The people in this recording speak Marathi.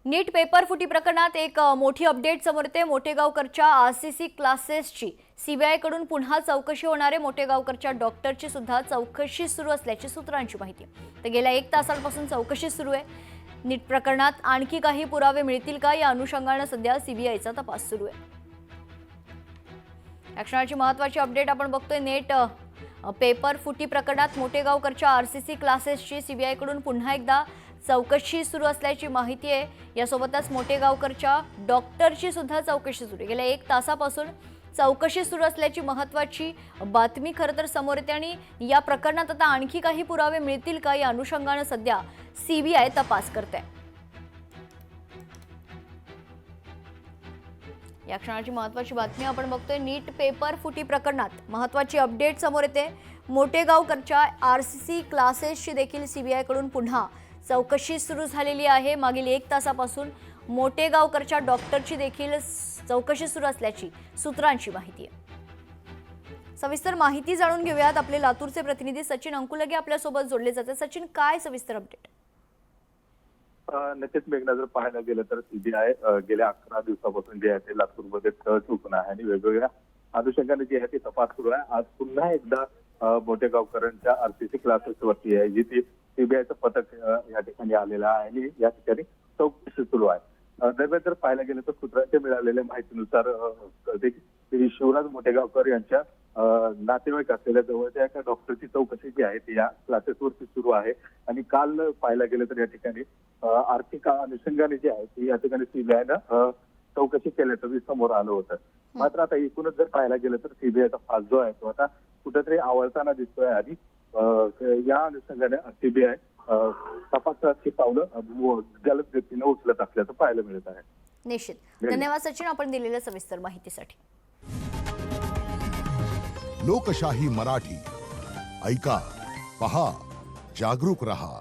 नीट पेपर फुटी प्रकरणात एक मोठी अपडेट समोर येते। मोटेगावकरच्या आरसीसी क्लासेसची सीबीआयकडून पुन्हा चौकशी होणार आहे। मोटेगावकरच्या डॉक्टरची सुद्धा चौकशी सुरू असल्याची सूत्रांची माहिती आहे। तर गेल्या 1 तासांपासून चौकशी सुरू आहे। नीट प्रकरणात आणखी काही पुरावे मिळतील का या अनुषंगाने सध्या सीबीआयचा तपास सुरू आहे। या क्षणाची महत्त्वाची अपडेट आपण बघतोय। नीट पेपर फुटी प्रकरणात मोटेगावकरच्या आरसीसी क्लासेसची सीबीआयकडून पुन्हा एकदा चौकशी सुरू असल्याची माहिती आहे। यासोबतच मोटेगावकरच्या डॉक्टरची सुद्धा चौकशी सुरू आहे। गेल्या 1 तासापासून चौकशी सुरू असल्याची महत्त्वाची बातमी खरं तर समोर येते आणि या प्रकरणात आता आणखी काही पुरावे मिळतील का या अनुषंगाने सध्या सीबीआय तपास करते। या क्षणाची महत्त्वाची बातमी आपण बघतोय। नीट पेपर फुटी प्रकरणात महत्त्वाची अपडेट समोर येते। मोटेगावकरच्या आरसीसी क्लासेसची देखील सीबीआय कडून पुन्हा चौकशी सुरू झालेली आहे। मागील 1 तासापासून मोटेगावकरच्या डॉक्टरची देखील चौकशी सुरू असल्याची सूत्रांची माहिती आहे। सविस्तर माहिती जाणून घेऊयात। आपले लातूरचे प्रतिनिधी सचिन अंकुलगे आपल्या सोबत जोडले जातात। सचिन, काय सविस्तर अपडेट? नक्कीच मेघना, जर पाहायला गेलं तर सीबीआय गेल्या 11 दिवसापासून जे आहे ते लातूरमध्ये तळ चुकून आहे आणि वेगवेगळ्या अनुषंगाने जे आहे ते तपास सुरू आहे। आज पुन्हा एकदा मोटेगावकरांच्या आरसीसी क्लासेसवरती आहे जी ती सीबीआयचं पथक या ठिकाणी आलेलं आहे आणि या ठिकाणी चौकशी सुरू आहे। दरम्यान जर पाहायला गेलं तर सूत्रांच्या मिळालेल्या माहितीनुसार शिवराज मोटेगावकर यांच्या नातेवाईक असलेल्या जवळच्या एका डॉक्टरची चौकशी जी आहे ती या क्लासेसवरती सुरू आहे आणि काल पाहायला गेलं तर या ठिकाणी आर्थिक अनुषंगाने जे आहे ती या ठिकाणी सीबीआयनं चौकशी केल्याचं समोर आलं होतं। मात्र आता एकूणच जर पाहायला गेलं तर सीबीआयचा फास जो आहे तो आता कुठेतरी आवळताना दिसतोय आणि या अनुषंगाने सीबीआय तपासाची पावलं जलद गतीने उचलत असल्याचं पाहायला मिळत आहे। निश्चित धन्यवाद सचिन, आपण दिलेल्या सविस्तर माहितीसाठी। लोकशाही मराठी ऐका, पहा, जागरूक रहा।